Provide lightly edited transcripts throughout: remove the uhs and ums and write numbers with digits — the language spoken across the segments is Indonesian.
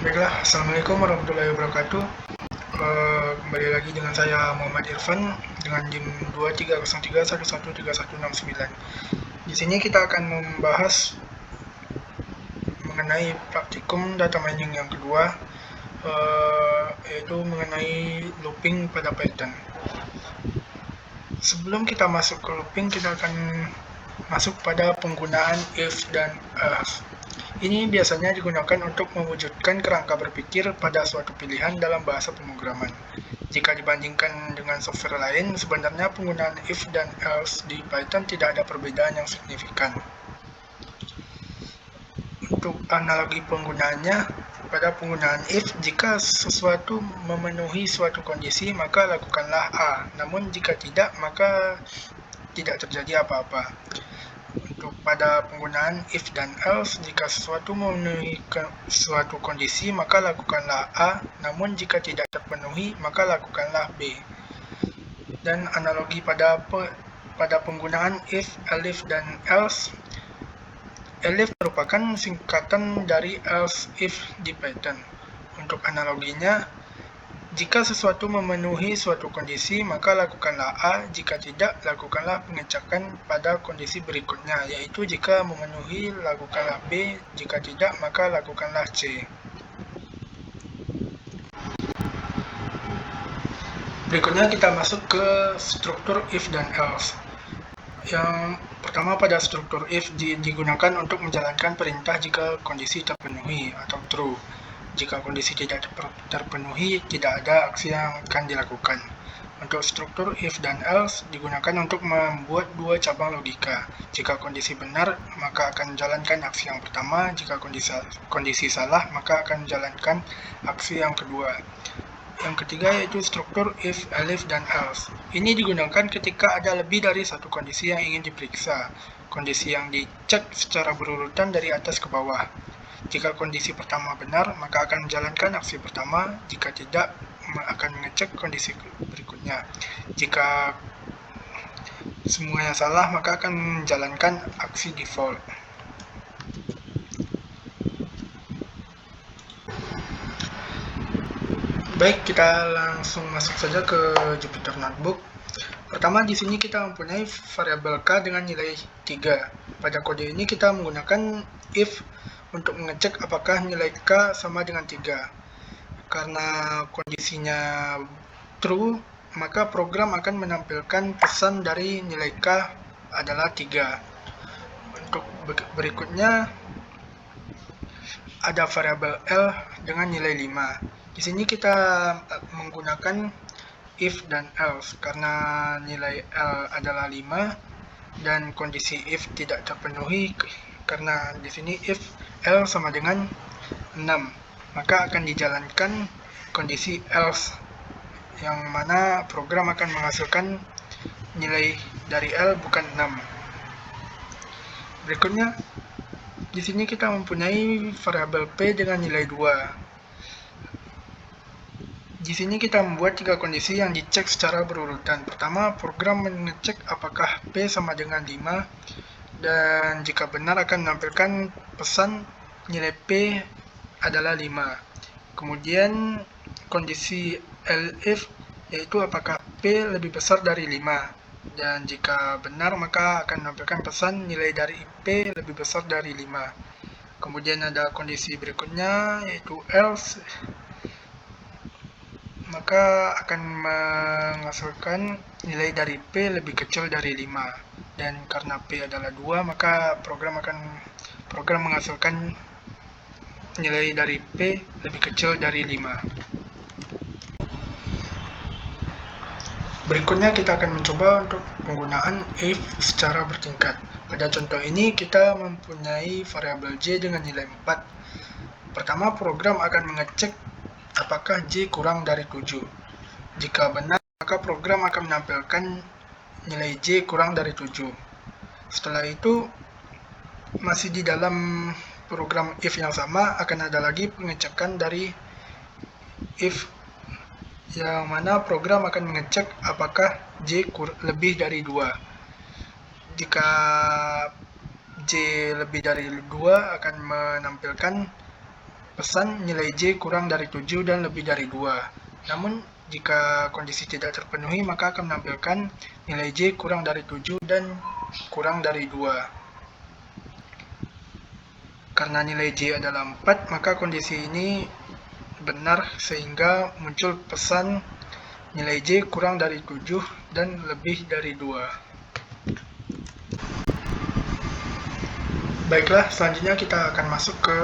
Baiklah, Assalamualaikum warahmatullahi wabarakatuh. Kembali lagi dengan saya Muhammad Irfan dengan NIM 230311313169. Di sini kita akan membahas mengenai praktikum data mining yang kedua, yaitu mengenai looping pada Python. Sebelum kita masuk ke looping, kita akan masuk pada penggunaan if dan else. Ini biasanya digunakan untuk mewujudkan kerangka berpikir pada suatu pilihan dalam bahasa pemrograman. Jika dibandingkan dengan software lain, sebenarnya penggunaan if dan else di Python tidak ada perbedaan yang signifikan. Untuk analogi penggunaannya, pada penggunaan if, jika sesuatu memenuhi suatu kondisi, maka lakukanlah A. Namun jika tidak, maka tidak terjadi apa-apa. Untuk pada penggunaan if dan else, jika sesuatu memenuhi suatu kondisi, maka lakukanlah A. Namun jika tidak terpenuhi, maka lakukanlah B. Dan analogi pada penggunaan if, elif, dan else. Elif merupakan singkatan dari else if di Python. Untuk analoginya, jika sesuatu memenuhi suatu kondisi, maka lakukanlah A. Jika tidak, lakukanlah pengecekan pada kondisi berikutnya, yaitu jika memenuhi, lakukanlah B. Jika tidak, maka lakukanlah C. Berikutnya kita masuk ke struktur if dan else. Yang pertama, pada struktur if digunakan untuk menjalankan perintah jika kondisi terpenuhi atau true. Jika kondisi tidak terpenuhi, tidak ada aksi yang akan dilakukan. Untuk struktur if dan else digunakan untuk membuat dua cabang logika. Jika kondisi benar, maka akan menjalankan aksi yang pertama. Jika kondisi salah, maka akan menjalankan aksi yang kedua. Yang ketiga yaitu struktur if, elif, dan else. Ini digunakan ketika ada lebih dari satu kondisi yang ingin diperiksa. Kondisi yang dicek secara berurutan dari atas ke bawah. Jika kondisi pertama benar, maka akan menjalankan aksi pertama. Jika tidak, akan mengecek kondisi berikutnya. Jika semuanya salah, maka akan menjalankan aksi default. Baik, kita langsung masuk saja ke Jupyter Notebook. Pertama, di sini kita mempunyai variabel K dengan nilai 3. Pada kode ini kita menggunakan if untuk mengecek apakah nilai K sama dengan 3. Karena kondisinya true, maka program akan menampilkan pesan dari nilai K adalah 3. Untuk berikutnya, ada variabel L dengan nilai 5. Di sini kita menggunakan if dan else karena nilai L adalah 5 dan kondisi if tidak terpenuhi karena di sini if L sama dengan 6, maka akan dijalankan kondisi else yang mana program akan menghasilkan nilai dari L bukan 6. Berikutnya, di sini kita mempunyai variabel P dengan nilai 2. Di sini kita membuat 3 kondisi yang dicek secara berurutan. Pertama, program mengecek apakah P sama dengan 5 dan jika benar akan menampilkan pesan nilai P adalah 5. Kemudian kondisi elif yaitu apakah P lebih besar dari 5 dan jika benar maka akan menampilkan pesan nilai dari P lebih besar dari 5. Kemudian ada kondisi berikutnya yaitu else, maka akan menghasilkan nilai dari P lebih kecil dari 5. Dan karena P adalah 2, maka program menghasilkan nilai dari P lebih kecil dari 5. Berikutnya kita akan mencoba untuk penggunaan if secara bertingkat. Pada contoh ini kita mempunyai variabel J dengan nilai 4. Pertama, program akan mengecek apakah J kurang dari 7. Jika benar, maka program akan menampilkan nilai J kurang dari 7. Setelah itu, masih di dalam program if yang sama, akan ada lagi pengecekan dari if yang mana program akan mengecek apakah J lebih dari 2. Jika J lebih dari 2 akan menampilkan pesan nilai J kurang dari 7 dan lebih dari 2. Namun, jika kondisi tidak terpenuhi, maka akan menampilkan nilai J kurang dari 7 dan kurang dari 2. Karena nilai J adalah 4, maka kondisi ini benar sehingga muncul pesan nilai J kurang dari 7 dan lebih dari 2. Baiklah, selanjutnya kita akan masuk ke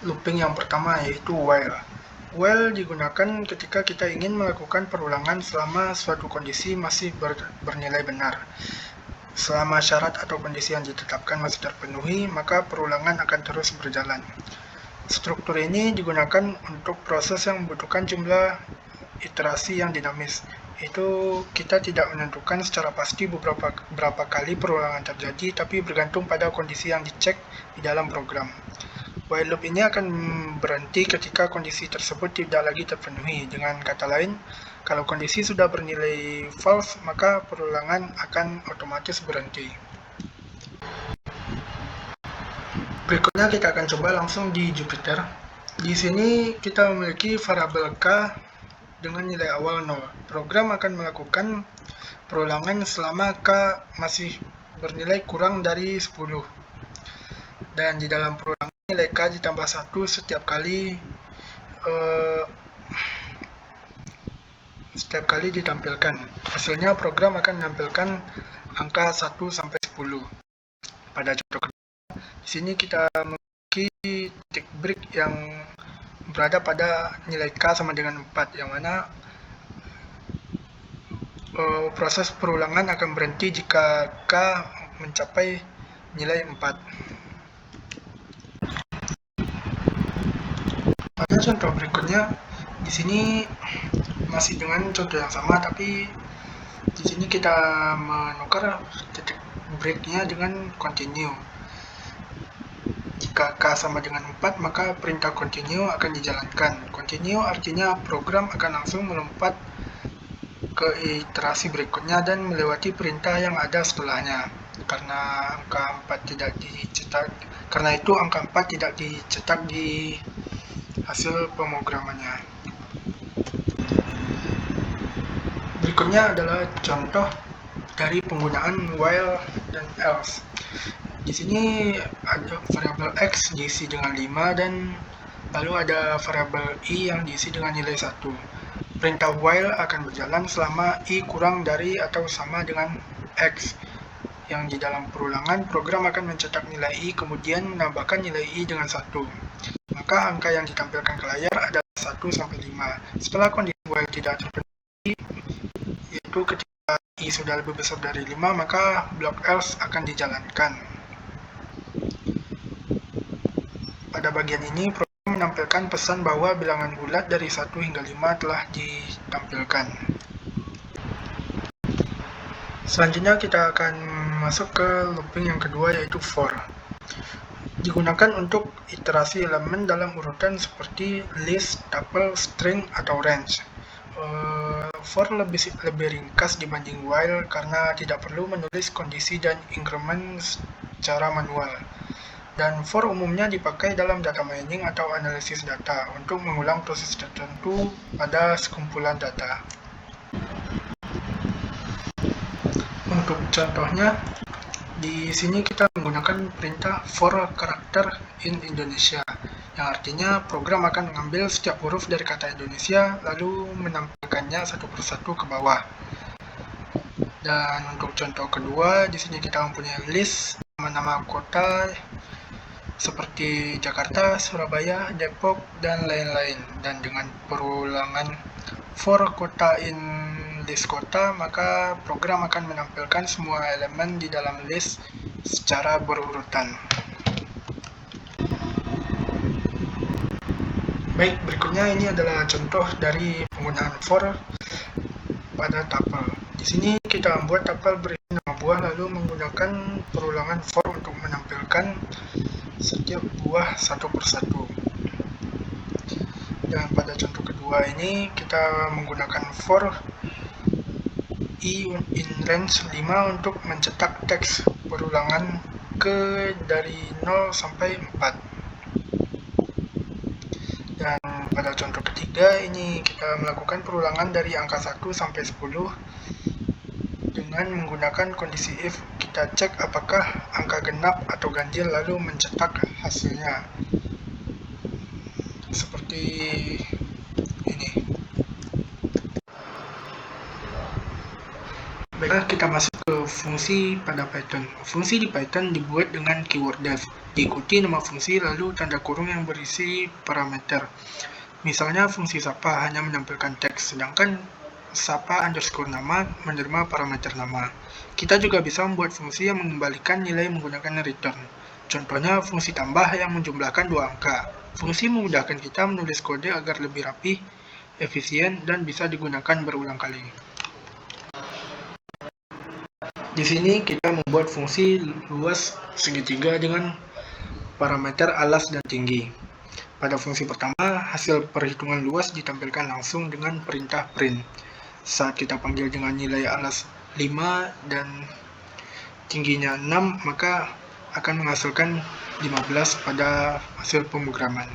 looping yang pertama, yaitu while. While digunakan ketika kita ingin melakukan perulangan selama suatu kondisi masih bernilai benar. Selama syarat atau kondisi yang ditetapkan masih terpenuhi, maka perulangan akan terus berjalan. Struktur ini digunakan untuk proses yang membutuhkan jumlah iterasi yang dinamis. Itu kita tidak menentukan secara pasti berapa kali perulangan terjadi, tapi bergantung pada kondisi yang dicek di dalam program. While loop ini akan berhenti ketika kondisi tersebut tidak lagi terpenuhi. Dengan kata lain, kalau kondisi sudah bernilai false, maka perulangan akan otomatis berhenti. Berikutnya kita akan coba langsung di Jupyter. Di sini kita memiliki variabel K dengan nilai awal 0. Program akan melakukan perulangan selama K masih bernilai kurang dari 10. Dan di dalam perulangan nilai K ditambah 1 setiap kali ditampilkan. Hasilnya program akan menampilkan angka 1 sampai 10. Pada contoh kedua, di sini kita memiliki titik break yang berada pada nilai K sama dengan 4, yang mana proses perulangan akan berhenti jika K mencapai nilai 4. Pada contoh berikutnya, di sini masih dengan contoh yang sama, tapi di sini kita menukar titik breaknya dengan continue. Jika K sama dengan 4, maka perintah continue akan dijalankan. Continue artinya program akan langsung melompat ke iterasi berikutnya dan melewati perintah yang ada setelahnya. Karena itu angka 4 tidak dicetak di hasil pemrogramannya. Berikutnya adalah contoh dari penggunaan while dan else. Di sini ada variabel X diisi dengan 5 dan lalu ada variabel I yang diisi dengan nilai 1. Perintah while akan berjalan selama I kurang dari atau sama dengan X. Yang di dalam perulangan, program akan mencetak nilai I kemudian menambahkan nilai I dengan 1. Maka angka yang ditampilkan ke layar adalah 1 sampai 5. Setelah kondisi while tidak terpenuhi, yaitu ketika I sudah lebih besar dari 5, maka blok else akan dijalankan. Pada bagian ini, program menampilkan pesan bahwa bilangan bulat dari 1 hingga 5 telah ditampilkan. Selanjutnya kita akan masuk ke looping yang kedua, yaitu for. Digunakan untuk iterasi elemen dalam urutan seperti list, tuple, string, atau range. For lebih ringkas dibanding while karena tidak perlu menulis kondisi dan increment secara manual. Dan for umumnya dipakai dalam data mining atau analisis data untuk mengulang proses tertentu pada sekumpulan data. Untuk contohnya, di sini kita menggunakan perintah for karakter in Indonesia, yang artinya program akan mengambil setiap huruf dari kata Indonesia lalu menampilkannya satu persatu ke bawah. Dan untuk contoh kedua, di sini kita mempunyai list nama-nama kota seperti Jakarta, Surabaya, Depok, dan lain-lain. Dan dengan perulangan for kota in list kota, maka program akan menampilkan semua elemen di dalam list secara berurutan. Baik, berikutnya ini adalah contoh dari penggunaan for pada tuple. Di sini kita membuat tuple berisi nama buah lalu menggunakan perulangan for untuk menampilkan setiap buah satu persatu. Dan pada contoh kedua ini kita menggunakan for I in range 5 untuk mencetak teks perulangan dari 0 sampai 4. Dan pada contoh ketiga ini kita melakukan perulangan dari angka 1 sampai 10 dengan menggunakan kondisi if. Kita cek apakah angka genap atau ganjil lalu mencetak hasilnya. Seperti ini. Baiklah, kita masuk ke fungsi pada Python. Fungsi di Python dibuat dengan keyword def. Diikuti nama fungsi lalu tanda kurung yang berisi parameter. Misalnya fungsi sapa hanya menampilkan teks, sedangkan sapa underscore nama menerima parameter nama. Kita juga bisa membuat fungsi yang mengembalikan nilai menggunakan return. Contohnya fungsi tambah yang menjumlahkan 2 angka. Fungsi memudahkan kita menulis kode agar lebih rapi, efisien, dan bisa digunakan berulang kali. Di sini kita membuat fungsi luas segitiga dengan parameter alas dan tinggi. Pada fungsi pertama, hasil perhitungan luas ditampilkan langsung dengan perintah print. Saat kita panggil dengan nilai alas 5 dan tingginya 6, maka akan menghasilkan 15 pada hasil pemrograman.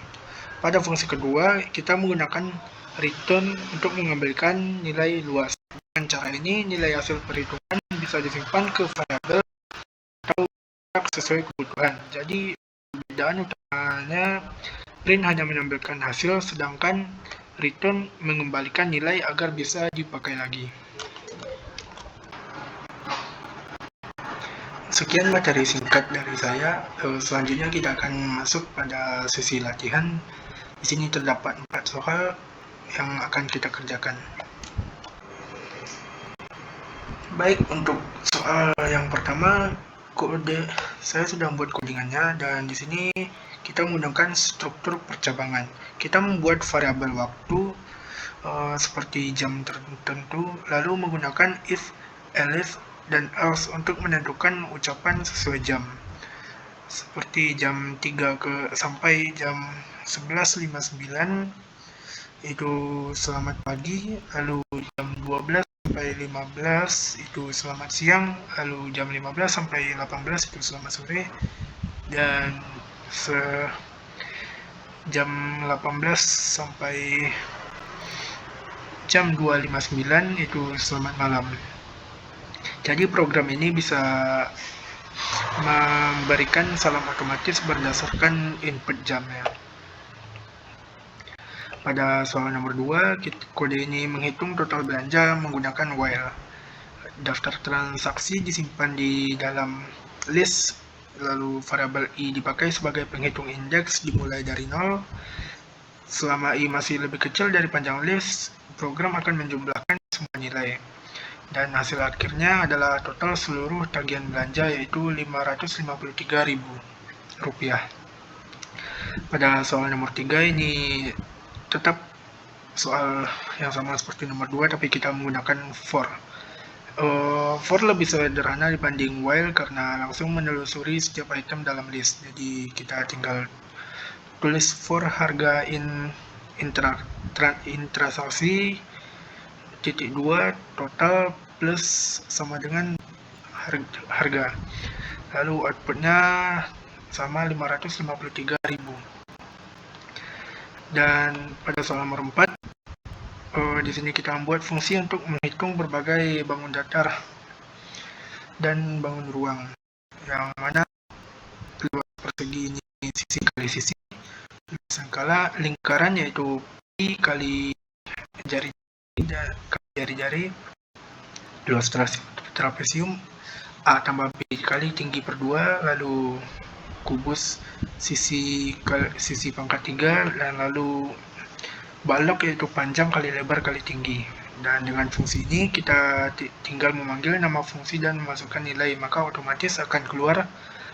Pada fungsi kedua, kita menggunakan return untuk mengembalikan nilai luas. Dengan cara ini, nilai hasil perhitungan bisa disimpan ke variabel atau sesuai kebutuhan. Jadi, perbedaan utamanya print hanya menampilkan hasil, sedangkan return mengembalikan nilai agar bisa dipakai lagi. Sekian materi singkat dari saya. Selanjutnya kita akan masuk pada sesi latihan. Di sini terdapat 4 soal yang akan kita kerjakan. Baik, untuk soal yang pertama, kode saya sudah membuat codingannya, dan di sini kita menggunakan struktur percabangan. Kita membuat variabel waktu seperti jam tertentu, lalu menggunakan if, elif, dan else untuk menentukan ucapan sesuai jam. Seperti jam 3 sampai jam 11.59 itu selamat pagi, lalu jam 12 sampai 15 itu selamat siang, lalu jam 15 sampai 18 itu selamat sore, dan jam 18 sampai jam 2.59 itu selamat malam. Jadi program ini bisa memberikan salam otomatis berdasarkan input jamnya. Pada soal nomor 2, kode ini menghitung total belanja menggunakan while. Daftar transaksi disimpan di dalam list, lalu variabel i dipakai sebagai penghitung indeks dimulai dari 0. Selama i masih lebih kecil dari panjang list, program akan menjumlahkan semua nilai. Dan hasil akhirnya adalah total seluruh tagihan belanja, yaitu Rp553.000. Pada soal nomor 3 ini tetap soal yang sama seperti nomor 2, tapi kita menggunakan for. For lebih sederhana dibanding while karena langsung menelusuri setiap item dalam list. Jadi kita tinggal tulis for harga intransaksi titik 2 total plus sama dengan harga. Lalu outputnya sama 553.000. Dan pada soal nomor 4, di sini kita membuat fungsi untuk menghitung berbagai bangun datar dan bangun ruang, yang mana luas persegi ini sisi kali sisi, sengkala lingkaran yaitu pi kali jari-jari, luas trapesium a tambah b kali tinggi per 2, lalu kubus sisi pangkat 3, dan lalu balok yaitu panjang kali lebar kali tinggi. Dan dengan fungsi ini kita tinggal memanggil nama fungsi dan memasukkan nilai, maka otomatis akan keluar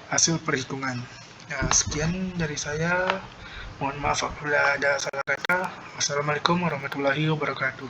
hasil perhitungan. Nah, sekian dari saya. Mohon maaf apabila ada salah kata. Wassalamualaikum warahmatullahi wabarakatuh.